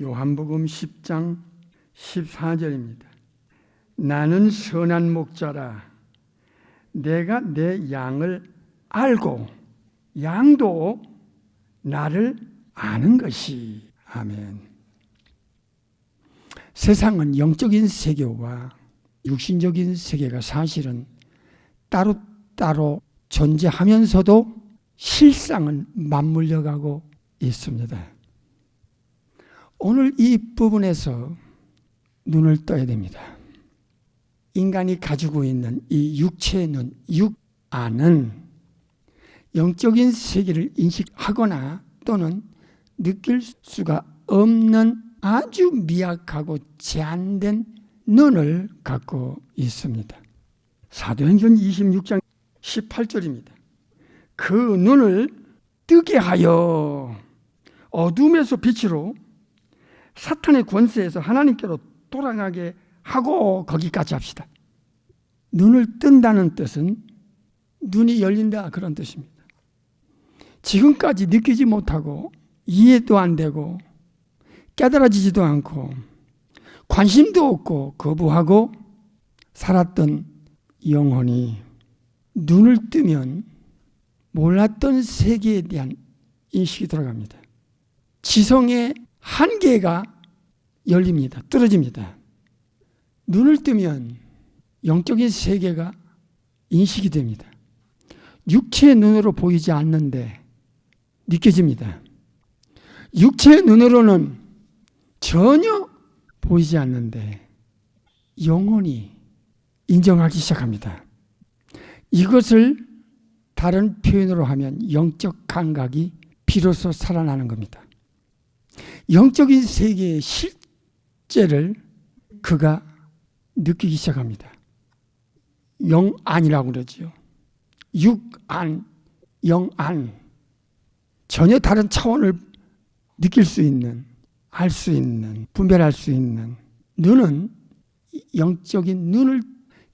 요한복음 10장 14절입니다. 나는 선한 목자라. 내가 내 양을 알고 양도 나를 아는 것이. 아멘. 세상은 영적인 세계와 육신적인 세계가 사실은 따로따로 존재하면서도 실상은 맞물려 가고 있습니다. 오늘 이 부분에서 눈을 떠야 됩니다. 인간이 가지고 있는 이 육체의 눈, 육안은 영적인 세계를 인식하거나 또는 느낄 수가 없는 아주 미약하고 제한된 눈을 갖고 있습니다. 사도행전 26장 18절입니다. 그 눈을 뜨게 하여 어둠에서 빛으로 사탄의 권세에서 하나님께로 돌아가게 하고, 거기까지 합시다. 눈을 뜬다는 뜻은 눈이 열린다, 그런 뜻입니다. 지금까지 느끼지 못하고 이해도 안 되고 깨달아지지도 않고 관심도 없고 거부하고 살았던 영혼이 눈을 뜨면 몰랐던 세계에 대한 인식이 들어갑니다. 지성의 한계가 열립니다. 뚫어집니다. 눈을 뜨면 영적인 세계가 인식이 됩니다. 육체의 눈으로 보이지 않는데 느껴집니다. 육체의 눈으로는 전혀 보이지 않는데 영혼이 인정하기 시작합니다. 이것을 다른 표현으로 하면 영적 감각이 비로소 살아나는 겁니다. 영적인 세계의 실제를 그가 느끼기 시작합니다. 영안이라고 그러죠. 육안, 영안. 전혀 다른 차원을 느낄 수 있는, 알 수 있는, 분별할 수 있는 눈은 영적인 눈을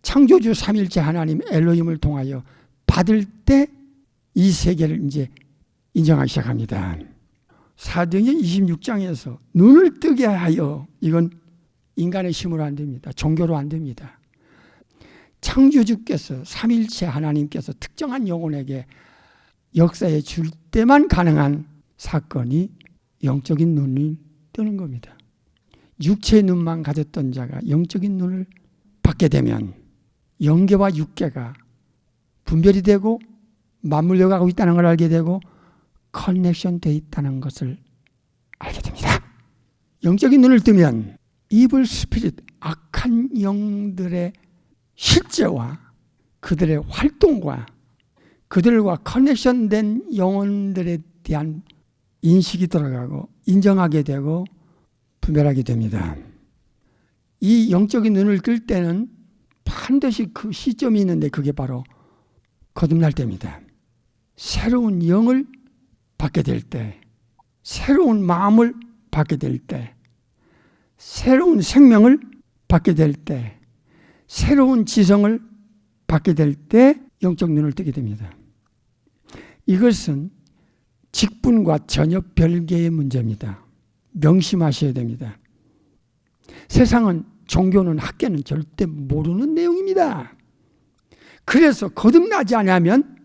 창조주 삼일체 하나님 엘로힘을 통하여 받을 때 이 세계를 이제 인정하기 시작합니다. 사도행전 26장에서 눈을 뜨게 하여, 이건 인간의 힘으로 안 됩니다. 종교로 안 됩니다. 창조주께서 삼일체 하나님께서 특정한 영혼에게 역사해 줄 때만 가능한 사건이 영적인 눈을 뜨는 겁니다. 육체의 눈만 가졌던 자가 영적인 눈을 받게 되면 영계와 육계가 분별이 되고 맞물려 가고 있다는 걸 알게 되고 커넥션 되어 있다는 것을 알게 됩니다. 영적인 눈을 뜨면 이블 스피릿, 악한 영들의 실제와 그들의 활동과 그들과 커넥션된 영혼들에 대한 인식이 들어가고 인정하게 되고 분별하게 됩니다. 이 영적인 눈을 뜰 때는 반드시 그 시점이 있는데 그게 바로 거듭날 때입니다. 새로운 영을 받게 될 때, 새로운 마음을 받게 될 때, 새로운 생명을 받게 될 때, 새로운 지성을 받게 될 때 영적 눈을 뜨게 됩니다. 이것은 직분과 전혀 별개의 문제입니다. 명심하셔야 됩니다. 세상은, 종교는, 학계는 절대 모르는 내용입니다. 그래서 거듭나지 않으면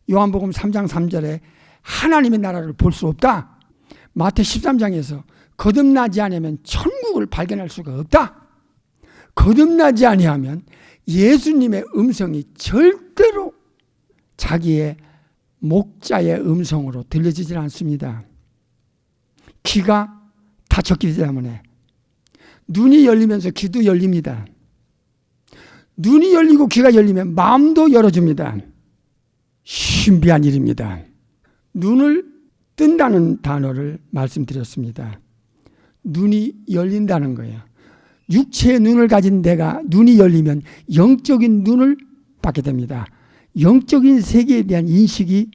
요한복음 3장 3절에 하나님의 나라를 볼 수 없다. 마태 13장에서 거듭나지 않으면 천국을 발견할 수가 없다. 거듭나지 아니하면 예수님의 음성이 절대로 자기의 목자의 음성으로 들려지질 않습니다. 귀가 닫혔기 때문에. 눈이 열리면서 귀도 열립니다. 눈이 열리고 귀가 열리면 마음도 열어줍니다. 신비한 일입니다. 눈을 뜬다는 단어를 말씀드렸습니다. 눈이 열린다는 거예요. 육체의 눈을 가진 내가 눈이 열리면 영적인 눈을 받게 됩니다. 영적인 세계에 대한 인식이,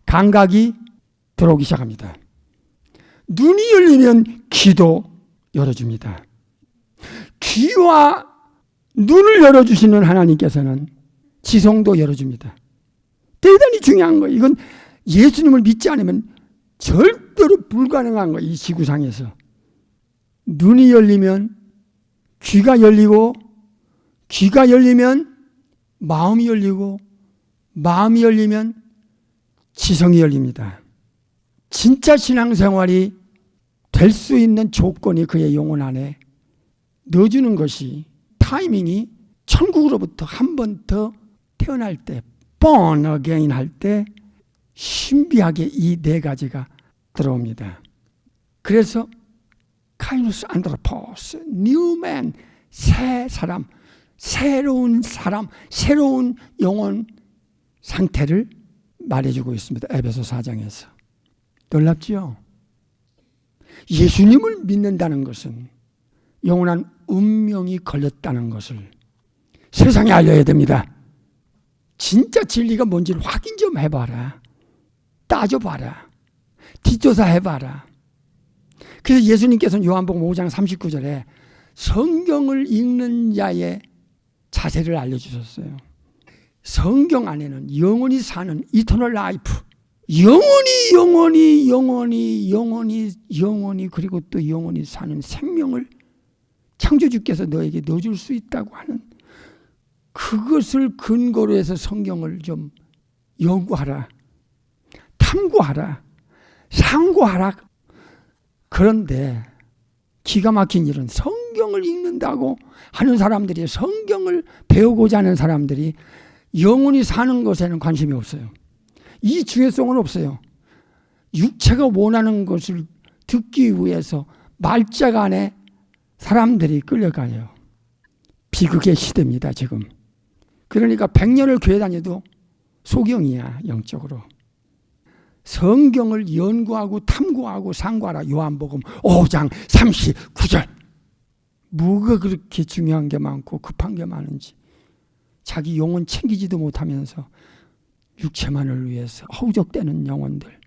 감각이 들어오기 시작합니다. 눈이 열리면 귀도 열어줍니다. 귀와 눈을 열어주시는 하나님께서는 지성도 열어줍니다. 대단히 중요한 거예요. 이건 예수님을 믿지 않으면 절대로 불가능한 거예요. 이 지구상에서. 눈이 열리면 귀가 열리고, 귀가 열리면 마음이 열리고, 마음이 열리면 지성이 열립니다. 진짜 신앙생활이 될 수 있는 조건이 그의 영혼 안에 넣어주는 것이, 타이밍이 천국으로부터 한 번 더 태어날 때, born again 할 때 신비하게 이 네 가지가 들어옵니다. 그래서 카이노스 안드로포스, 뉴맨, 새 사람, 새로운 사람, 새로운 영혼 상태를 말해주고 있습니다. 에베소 4장에서. 놀랍지요? 예수님을 믿는다는 것은 영원한 운명이 걸렸다는 것을 세상에 알려야 됩니다. 진짜 진리가 뭔지를 확인 좀 해봐라. 따져봐라. 뒷조사해봐라. 그래서 예수님께서는 요한복음 5장 39절에 성경을 읽는 자의 자세를 알려주셨어요. 성경 안에는 영원히 사는 이터널 라이프, 영원히 그리고 또 영원히 사는 생명을 창조주께서 너에게 넣어줄 수 있다고 하는, 그것을 근거로 해서 성경을 좀 연구하라, 탐구하라, 상고하라. 그런데 기가 막힌 일은 성경을 읽는다고 하는 사람들이, 성경을 배우고자 하는 사람들이 영원히 사는 것에는 관심이 없어요. 이 중요성은 없어요. 육체가 원하는 것을 듣기 위해서 말짝 안에 사람들이 끌려가요. 비극의 시대입니다, 지금. 그러니까 100년을 교회 다녀도 소경이야, 영적으로. 성경을 연구하고 탐구하고 상고하라. 요한복음 5장 39절. 뭐가 그렇게 중요한 게 많고 급한 게 많은지. 자기 영혼 챙기지도 못하면서 육체만을 위해서 허우적대는 영혼들.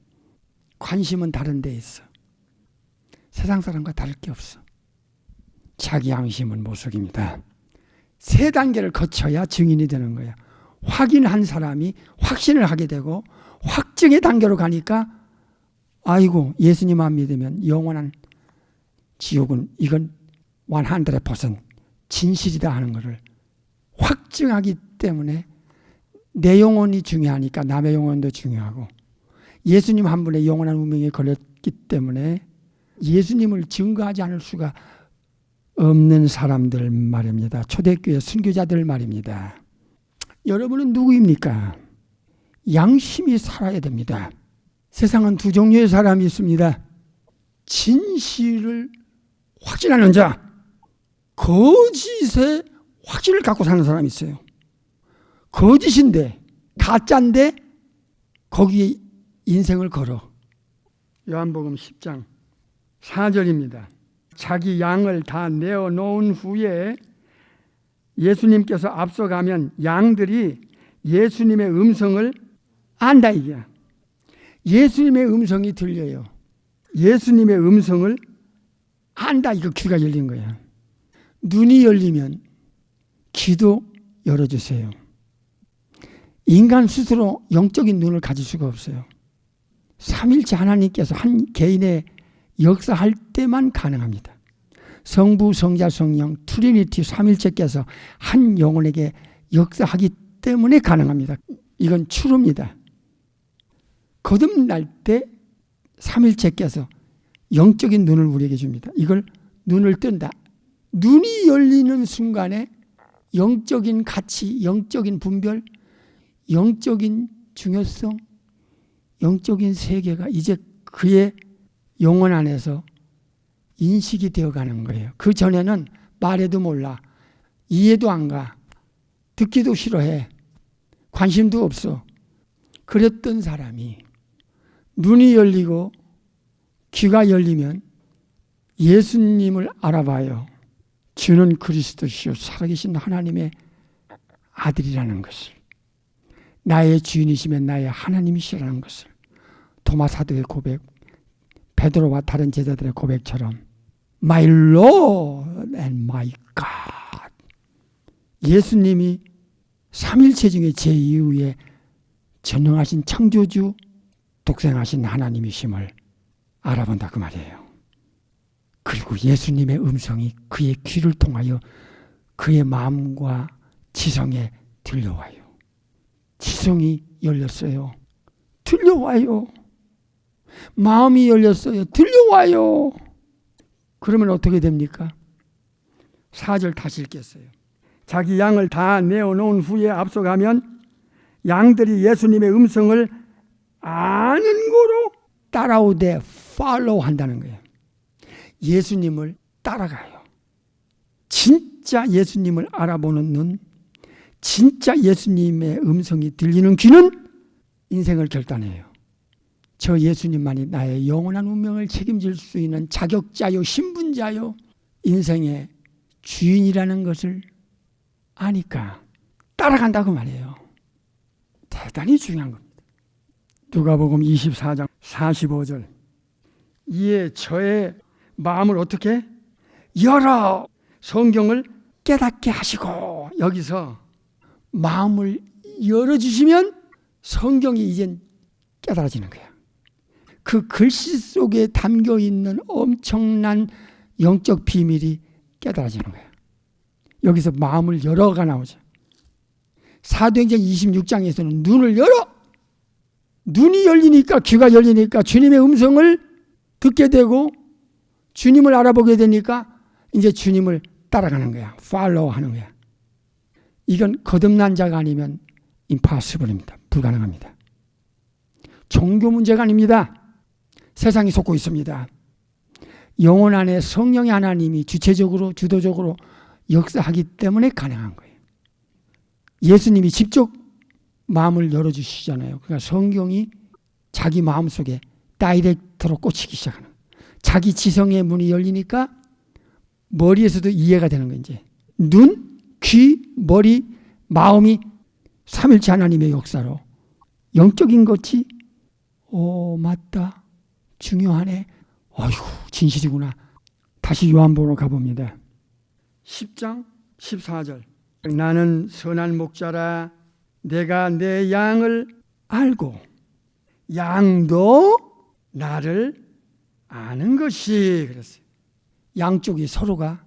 관심은 다른 데 있어. 세상 사람과 다를 게 없어. 자기 양심은 못 속입니다. 3단계를 거쳐야 증인이 되는 거야. 확인한 사람이 확신을 하게 되고, 확증의 단계로 가니까 아이고, 예수님만 믿으면 영원한 지옥은 이건 100% 진실이다 하는 것을 확증하기 때문에 내 영혼이 중요하니까 남의 영혼도 중요하고, 예수님 한 분의 영원한 운명에 걸렸기 때문에 예수님을 증거하지 않을 수가 없는 사람들 말입니다. 초대교회 순교자들 말입니다. 여러분은 누구입니까? 양심이 살아야 됩니다. 세상은 두 종류의 사람이 있습니다. 진실을 확신하는 자, 거짓의 확신을 갖고 사는 사람이 있어요. 거짓인데, 가짜인데 거기에 인생을 걸어. 요한복음 10장 4절입니다. 자기 양을 다 내어놓은 후에 예수님께서 앞서가면 양들이 예수님의 음성을 안다, 이게. 예수님의 음성이 들려요. 예수님의 음성을 안다, 이거. 귀가 열린 거야. 눈이 열리면 귀도 열어주세요. 인간 스스로 영적인 눈을 가질 수가 없어요. 삼일체 하나님께서 한 개인의 역사할 때만 가능합니다. 성부, 성자, 성령, 트리니티 삼일체께서 한 영혼에게 역사하기 때문에 가능합니다. 이건 추루입니다. 거듭날 때 삼일체께서 영적인 눈을 우리에게 줍니다. 이걸 눈을 뜬다. 눈이 열리는 순간에 영적인 가치, 영적인 분별, 영적인 중요성, 영적인 세계가 이제 그의 영혼 안에서 인식이 되어가는 거예요. 그 전에는 말해도 몰라, 이해도 안 가, 듣기도 싫어해, 관심도 없어. 그랬던 사람이 눈이 열리고 귀가 열리면 예수님을 알아봐요. 주는 그리스도시요 살아계신 하나님의 아들이라는 것을, 나의 주인이시면 나의 하나님이시라는 것을, 도마 사도의 고백, 베드로와 다른 제자들의 고백처럼 My Lord and my God, 예수님이 삼일체 중에 제2위의 전능하신 창조주, 독생하신 하나님이심을 알아본다, 그 말이에요. 그리고 예수님의 음성이 그의 귀를 통하여 그의 마음과 지성에 들려와요. 지성이 열렸어요. 들려와요. 마음이 열렸어요. 들려와요. 그러면 어떻게 됩니까? 4절 다시 읽겠어요. 자기 양을 다 내어놓은 후에 앞서가면 양들이 예수님의 음성을 아는 거로 따라오되 팔로우 한다는 거예요. 예수님을 따라가요. 진짜 예수님을 알아보는 눈, 진짜 예수님의 음성이 들리는 귀는 인생을 결단해요. 저 예수님만이 나의 영원한 운명을 책임질 수 있는 자격자요, 신분자요, 인생의 주인이라는 것을 아니까 따라간다고 말이에요. 대단히 중요한 겁니다. 누가복음 24장 45절. 이에 저의 마음을 어떻게 열어 성경을 깨닫게 하시고, 여기서 마음을 열어주시면 성경이 이젠 깨달아지는 거야. 그 글씨 속에 담겨있는 엄청난 영적 비밀이 깨달아지는 거야. 여기서 마음을 열어가 나오죠. 사도행전 26장에서는 눈을 열어! 눈이 열리니까, 귀가 열리니까 주님의 음성을 듣게 되고 주님을 알아보게 되니까 이제 주님을 따라가는 거야. 팔로우 하는 거야. 이건 거듭난 자가 아니면 임파서블입니다. 불가능합니다. 종교 문제가 아닙니다. 세상이 속고 있습니다. 영혼 안에 성령의 하나님이 주체적으로 주도적으로 역사하기 때문에 가능한 거예요. 예수님이 직접 마음을 열어주시잖아요. 그러니까 성경이 자기 마음속에 다이렉트로 꽂히기 시작하는 거예요. 자기 지성의 문이 열리니까 머리에서도 이해가 되는 거예요. 이제 눈, 귀, 머리, 마음이 삼일체 하나님의 역사로 영적인 것이 맞다. 중요하네. 어이구, 진실이구나. 다시 요한복음으로 가봅니다. 10장 14절. 나는 선한 목자라. 내가 내 양을 알고 양도 나를 아는 것이. 그랬어요. 양쪽이 서로가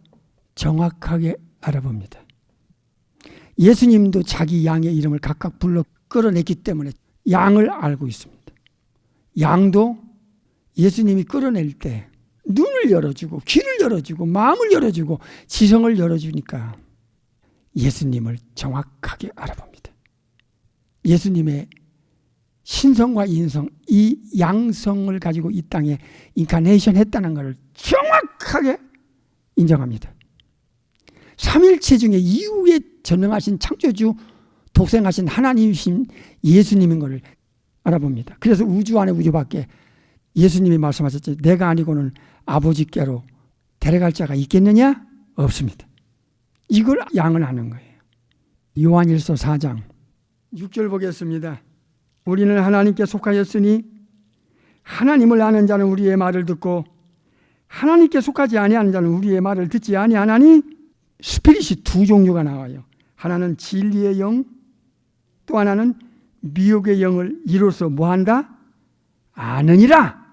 정확하게 알아봅니다. 예수님도 자기 양의 이름을 각각 불러 끌어냈기 때문에 양을 알고 있습니다. 양도 예수님이 끌어낼 때 눈을 열어주고 귀를 열어주고 마음을 열어주고 지성을 열어주니까 예수님을 정확하게 알아봅니다. 예수님의 신성과 인성, 이 양성을 가지고 이 땅에 인카네이션 했다는 것을 정확하게 인정합니다. 삼일체 중에 이후에 전능하신 창조주, 독생하신 하나님이신 예수님인 것을 알아봅니다. 그래서 우주 안에 우주 밖에 예수님이 말씀하셨죠. 내가 아니고는 아버지께로 데려갈 자가 있겠느냐? 없습니다. 이걸 양을 아는 거예요. 요한일서 4장 6절 보겠습니다. 우리는 하나님께 속하였으니 하나님을 아는 자는 우리의 말을 듣고 하나님께 속하지 아니하는 자는 우리의 말을 듣지 아니하나니. 스피릿이 두 종류가 나와요. 하나는 진리의 영, 또 하나는 미혹의 영을 이로써 뭐한다? 아느니라.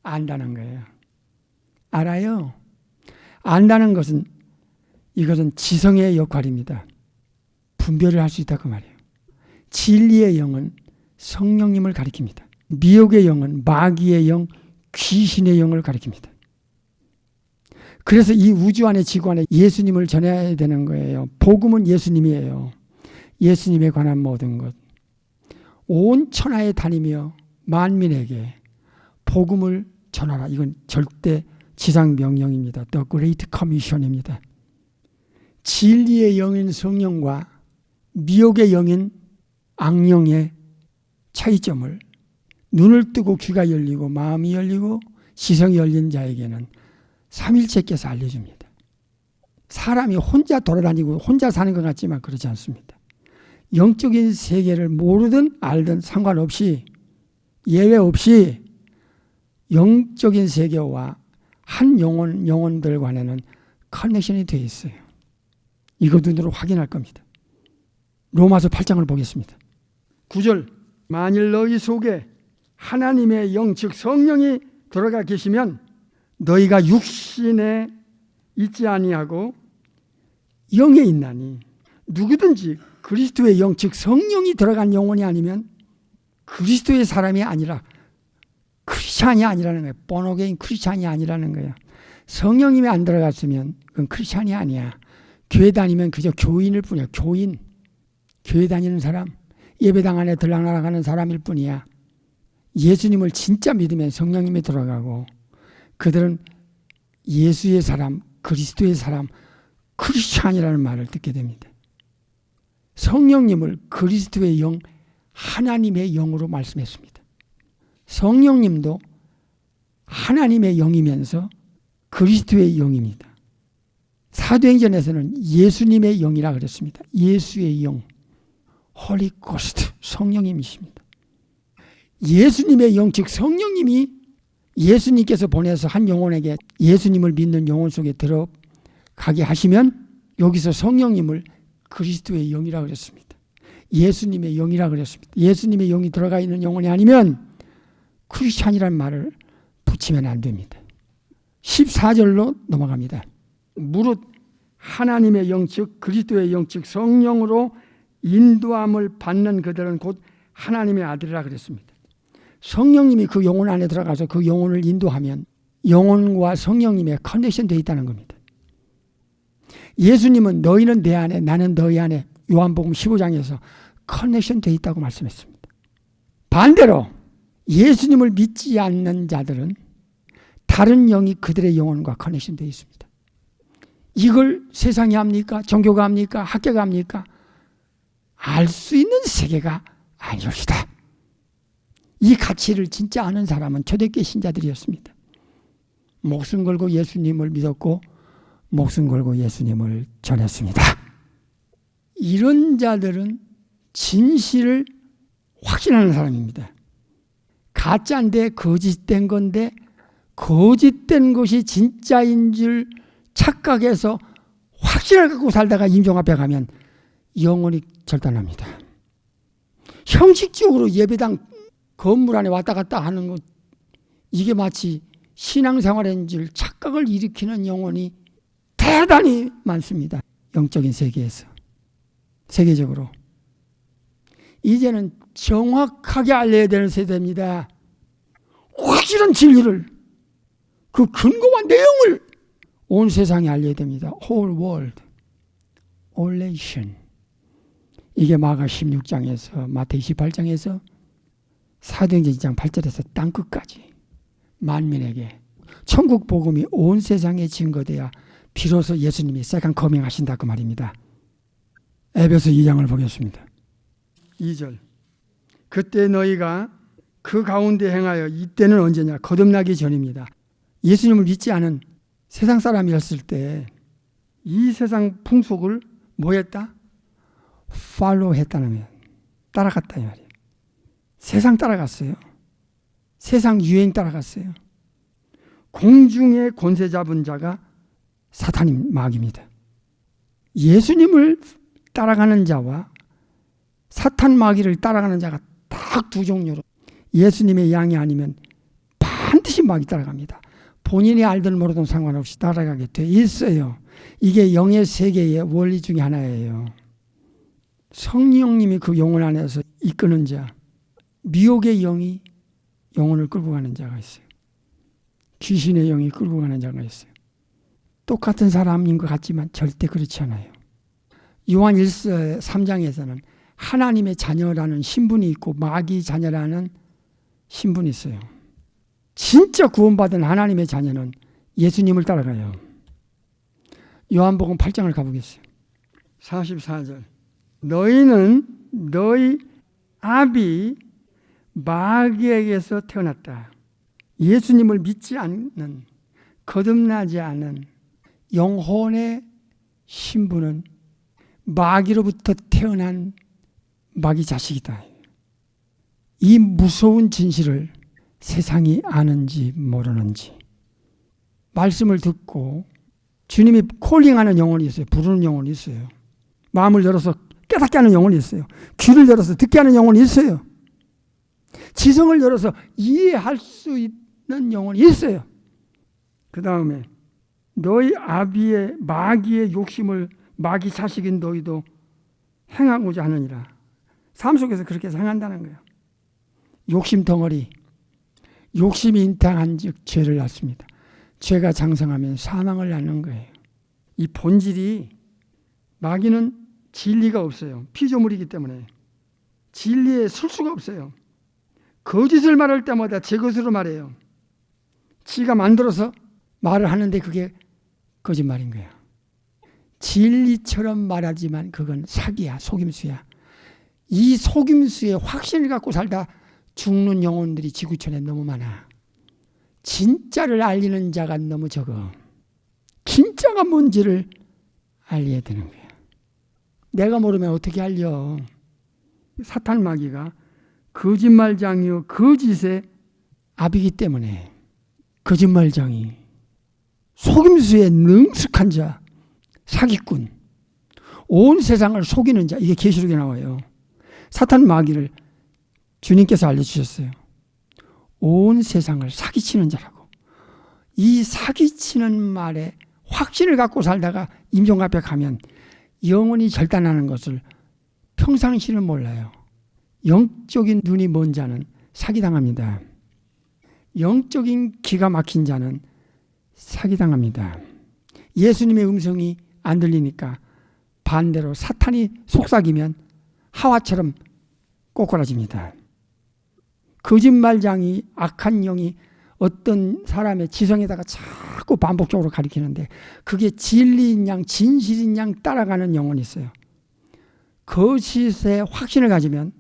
안다는 거예요. 알아요. 안다는 것은 이것은 지성의 역할입니다. 분별을 할 수 있다 그 말이에요. 진리의 영은 성령님을 가리킵니다. 미혹의 영은 마귀의 영, 귀신의 영을 가리킵니다. 그래서 이 우주 안에 지구 안에 예수님을 전해야 되는 거예요. 복음은 예수님이에요. 예수님에 관한 모든 것. 온 천하에 다니며 만민에게 복음을 전하라. 이건 절대 지상 명령입니다. The Great Commission입니다. 진리의 영인 성령과 미혹의 영인 악령의 차이점을 눈을 뜨고 귀가 열리고 마음이 열리고 지성이 열린 자에게는 삼일체께서 알려줍니다. 사람이 혼자 돌아다니고 혼자 사는 것 같지만 그렇지 않습니다. 영적인 세계를 모르든 알든 상관없이 예외 없이 영적인 세계와 한 영혼들 간에는 커넥션이 되어 있어요. 이거 눈으로 확인할 겁니다. 로마서 8장을 보겠습니다. 9절. 만일 너희 속에 하나님의 영 즉 성령이 들어가 계시면 너희가 육신에 있지 아니하고 영에 있나니 누구든지 그리스도의 영, 즉 성령이 들어간 영혼이 아니면 그리스도의 사람이 아니라 크리스찬이 아니라는 거예요. 본어게인 크리스찬이 아니라는 거예요. 성령님이 안 들어갔으면 그건 크리스찬이 아니야. 교회 다니면 그저 교인일 뿐이야. 교인. 교회 다니는 사람, 예배당 안에 들락날락하는 사람일 뿐이야. 예수님을 진짜 믿으면 성령님이 들어가고 그들은 예수의 사람, 그리스도의 사람, 크리스찬이라는 말을 듣게 됩니다. 성령님을 그리스도의 영, 하나님의 영으로 말씀했습니다. 성령님도 하나님의 영이면서 그리스도의 영입니다. 사도행전에서는 예수님의 영이라 그랬습니다. 예수의 영, 홀리 고스트, 성령님이십니다. 예수님의 영, 즉 성령님이 예수님께서 보내서 한 영혼에게 예수님을 믿는 영혼 속에 들어가게 하시면 여기서 성령님을 그리스도의 영이라 그랬습니다. 예수님의 영이라 그랬습니다. 예수님의 영이 들어가 있는 영혼이 아니면 크리스찬이라는 말을 붙이면 안 됩니다. 14절로 넘어갑니다. 무릇 하나님의 영, 즉 그리스도의 영, 즉 성령으로 인도함을 받는 그들은 곧 하나님의 아들이라 그랬습니다. 성령님이 그 영혼 안에 들어가서 그 영혼을 인도하면 영혼과 성령님의 커넥션 되어 있다는 겁니다. 예수님은 너희는 내 안에 나는 너희 안에 요한복음 15장에서 커넥션 되어 있다고 말씀했습니다. 반대로 예수님을 믿지 않는 자들은 다른 영이 그들의 영혼과 커넥션 되어 있습니다. 이걸 세상이 합니까? 종교가 합니까? 학교가 합니까? 알 수 있는 세계가 아니옵시다. 이 가치를 진짜 아는 사람은 초대교회 신자들이었습니다. 목숨 걸고 예수님을 믿었고 목숨 걸고 예수님을 전했습니다. 이런 자들은 진실을 확신하는 사람입니다. 가짜인데 거짓된 건데 거짓된 것이 진짜인 줄 착각해서 확신을 갖고 살다가 임종 앞에 가면 영혼이 절단합니다. 형식적으로 예배당 건물 안에 왔다 갔다 하는 것, 이게 마치 신앙생활인 줄 착각을 일으키는 영혼이 대단히 많습니다. 영적인 세계에서. 세계적으로. 이제는 정확하게 알려야 되는 세대입니다. 확실한 진리를, 그 근거와 내용을 온 세상에 알려야 됩니다. Whole world. All nation. 이게 마가 16장에서 마태이 28장에서 사도행전 2장 8절에서 땅끝까지 만민에게 천국 복음이 온 세상에 증거돼야 비로소 예수님이 세컨 커밍 하신다 그 말입니다. 에베소 2장을 보겠습니다. 2절. 그때 너희가 그 가운데 행하여 이때는 언제냐? 거듭나기 전입니다. 예수님을 믿지 않은 세상 사람이었을 때 이 세상 풍속을 뭐 했다? 팔로우 했다는 거예요. 따라갔다 이 말이에요. 세상 따라갔어요. 세상 유행 따라갔어요. 공중의 권세 잡은 자가 사탄인 마귀입니다. 예수님을 따라가는 자와 사탄 마귀를 따라가는 자가 딱 두 종류로, 예수님의 양이 아니면 반드시 마귀 따라갑니다. 본인이 알든 모르든 상관없이 따라가게 돼 있어요. 이게 영의 세계의 원리 중에 하나예요. 성령님이 그 영혼 안에서 이끄는 자, 미혹의 영이 영혼을 끌고 가는 자가 있어요. 귀신의 영이 끌고 가는 자가 있어요. 똑같은 사람인 것 같지만 절대 그렇지 않아요. 요한 1서 3장에서는 하나님의 자녀라는 신분이 있고 마귀 자녀라는 신분이 있어요. 진짜 구원받은 하나님의 자녀는 예수님을 따라가요. 요한복음 8장을 가보겠어요. 44절. 너희는 너희 아비 마귀에게서 태어났다. 예수님을 믿지 않는, 거듭나지 않은 영혼의 신분은 마귀로부터 태어난 마귀 자식이다. 이 무서운 진실을 세상이 아는지 모르는지, 말씀을 듣고 주님이 콜링하는 영혼이 있어요. 부르는 영혼이 있어요. 마음을 열어서 깨닫게 하는 영혼이 있어요. 귀를 열어서 듣게 하는 영혼이 있어요. 지성을 열어서 이해할 수 있는 영혼이 있어요. 그 다음에 너희 아비의 마귀의 욕심을 마귀 자식인 너희도 행하고자 하느니라. 삶 속에서 그렇게 행한다는 거예요. 욕심 덩어리. 욕심이 인탕한 즉 죄를 낳습니다. 죄가 장성하면 사망을 낳는 거예요. 이 본질이 마귀는 진리가 없어요. 피조물이기 때문에 진리에 설 수가 없어요. 거짓을 말할 때마다 제 것으로 말해요. 지가 만들어서 말을 하는데 그게 거짓말인 거예요. 진리처럼 말하지만 그건 사기야, 속임수야. 이 속임수에 확신을 갖고 살다 죽는 영혼들이 지구촌에 너무 많아. 진짜를 알리는 자가 너무 적어. 진짜가 뭔지를 알려야 되는 거야. 내가 모르면 어떻게 알려. 사탄 마귀가 거짓말장이요 거짓의 아비기 때문에 거짓말장이 속임수에 능숙한 자, 사기꾼, 온 세상을 속이는 자, 이게 계시록에 나와요. 사탄 마귀를 주님께서 알려주셨어요. 온 세상을 사기치는 자라고. 이 사기치는 말에 확신을 갖고 살다가 임종 앞에 가면 영원히 절단하는 것을 평상시는 몰라요. 영적인 눈이 먼 자는 사기당합니다. 영적인 기가 막힌 자는 사기당합니다. 예수님의 음성이 안 들리니까 반대로 사탄이 속삭이면 하와처럼 꼬꾸라집니다. 거짓말장이 악한 영이 어떤 사람의 지성에다가 자꾸 반복적으로 가리키는데 그게 진리인 양 진실인 양 따라가는 영혼이 있어요. 거짓에 확신을 가지면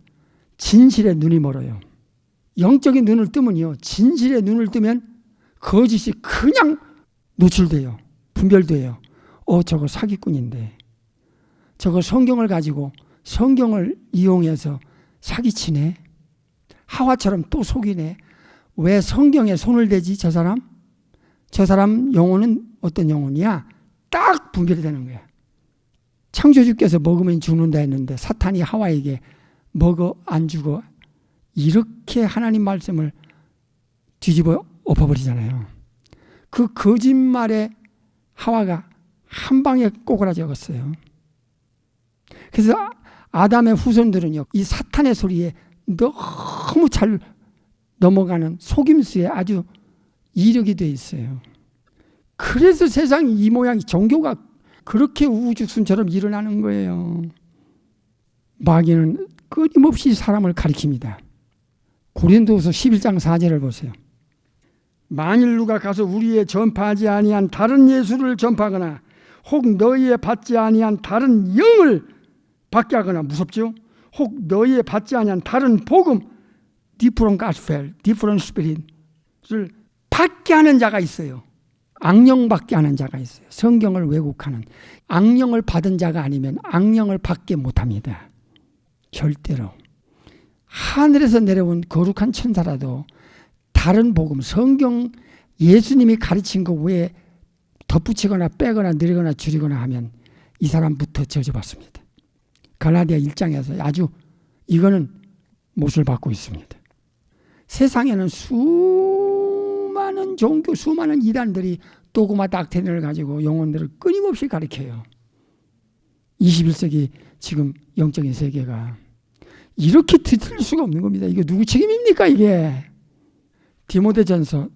진실의 눈이 멀어요. 영적인 눈을 뜨면요, 진실의 눈을 뜨면 거짓이 그냥 노출돼요. 분별돼요. 저거 사기꾼인데, 저거 성경을 가지고 성경을 이용해서 사기치네, 하와처럼 또 속이네. 왜 성경에 손을 대지 저 사람? 저 사람 영혼은 어떤 영혼이야? 딱 분별이 되는 거야. 창조주께서 먹으면 죽는다 했는데 사탄이 하와에게 먹어 안 죽어, 이렇게 하나님 말씀을 뒤집어 엎어버리잖아요. 그 거짓말에 하와가 한 방에 꼬그라졌어요. 그래서 아담의 후손들은요, 이 사탄의 소리에 너무 잘 넘어가는 속임수에 아주 이력이 돼 있어요. 그래서 세상이 이 모양이, 종교가 그렇게 우후죽순처럼 일어나는 거예요. 마귀는 끊임없이 사람을 가리킵니다. 고린도후서 11장 4절을 보세요. 만일 누가 가서 우리의 전파하지 아니한 다른 예수를 전파하거나 혹 너희의 받지 아니한 다른 영을 받게 하거나, 무섭죠? 혹 너희의 받지 아니한 다른 복음, different gospel, different spirit을 받게 하는 자가 있어요. 악령 받게 하는 자가 있어요. 성경을 왜곡하는. 악령을 받은 자가 아니면 악령을 받게 못합니다. 절대로. 하늘에서 내려온 거룩한 천사라도 다른 복음, 성경 예수님이 가르친 거 외에 덧붙이거나 빼거나 늘리거나 줄이거나 하면 이 사람부터 저주받습니다. 갈라디아 1장에서 아주 이거는 못을 받고 있습니다. 세상에는 수많은 종교, 수많은 이단들이 도구마 닥트린을 가지고 영혼들을 끊임없이 가르쳐요. 21세기 지금 영적인 세계가 이렇게 뒤틀릴 수가 없는 겁니다. 이거 누구 책임입니까 이게? 디모데전서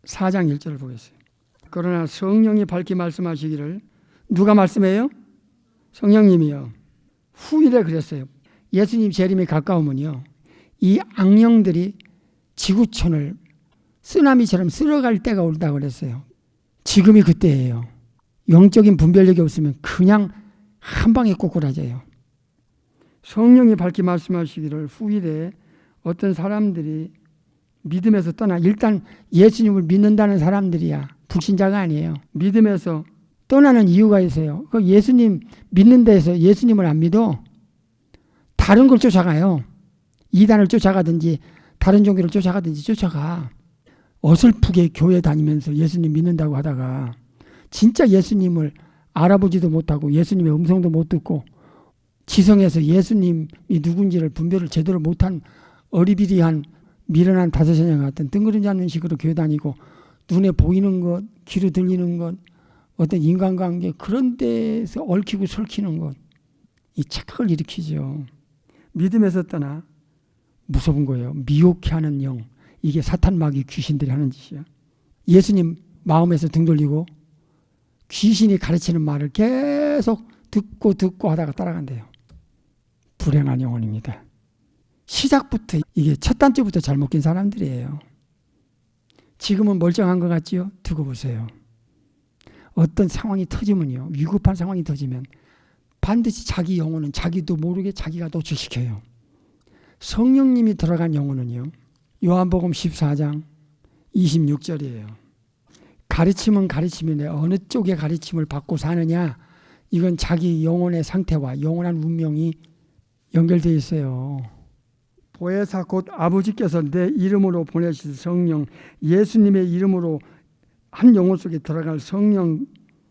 4장 1절을 보겠어요. 그러나 성령이 밝히 말씀하시기를, 누가 말씀해요? 성령님이요. 후일에 그랬어요. 예수님 재림이 가까우면요, 이 악령들이 지구촌을 쓰나미처럼 쓸어갈 때가 온다고 그랬어요. 지금이 그때예요. 영적인 분별력이 없으면 그냥 한 방에 꼬꾸라져요. 성령이 밝히 말씀하시기를 후일에 어떤 사람들이 믿음에서 떠나, 일단 예수님을 믿는다는 사람들이야 불신자가 아니에요. 믿음에서 떠나는 이유가 있어요. 그 예수님 믿는 데에서 예수님을 안 믿어. 다른 걸 쫓아가요. 이단을 쫓아가든지 다른 종교를 쫓아가든지 쫓아가. 어설프게 교회 다니면서 예수님 믿는다고 하다가 진짜 예수님을 알아보지도 못하고 예수님의 음성도 못 듣고 지성에서 예수님이 누군지를 분별을 제대로 못한 어리비리한 미련한 다섯여녀 같은 뜬구름지 않는 식으로 교회 다니고 눈에 보이는 것, 귀로 들리는 것, 어떤 인간관계 그런 데서 얽히고 설키는 것, 이 착각을 일으키죠. 믿음에서 떠나 무서운 거예요. 미혹해 하는 영, 이게 사탄 마귀 귀신들이 하는 짓이야. 예수님 마음에서 등 돌리고 귀신이 가르치는 말을 계속 듣고 하다가 따라간대요. 불행한 영혼입니다. 시작부터 이게 첫 단추부터 잘못 낀 사람들이에요. 지금은 멀쩡한 것 같지요? 두고 보세요. 어떤 상황이 터지면요, 위급한 상황이 터지면 반드시 자기 영혼은 자기도 모르게 자기가 노출시켜요. 성령님이 들어간 영혼은요, 요한복음 14장 26절이에요. 가르침은 가르침인데 어느 쪽의 가르침을 받고 사느냐, 이건 자기 영혼의 상태와 영원한 운명이 연결되어 있어요. 보혜사 곧 아버지께서 내 이름으로 보내신 성령, 예수님의 이름으로 한 영혼 속에 들어갈 성령,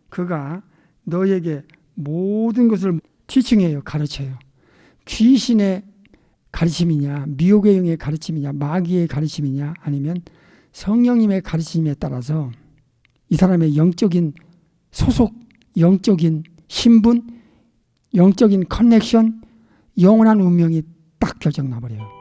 그가 너에게 모든 것을 티칭해요. 가르쳐요. 귀신의 가르침이냐, 미혹의 영의 가르침이냐, 마귀의 가르침이냐, 아니면 성령님의 가르침에 따라서 이 사람의 영적인 소속, 영적인 신분, 영적인 커넥션, 영원한 운명이 딱 결정 나버려요.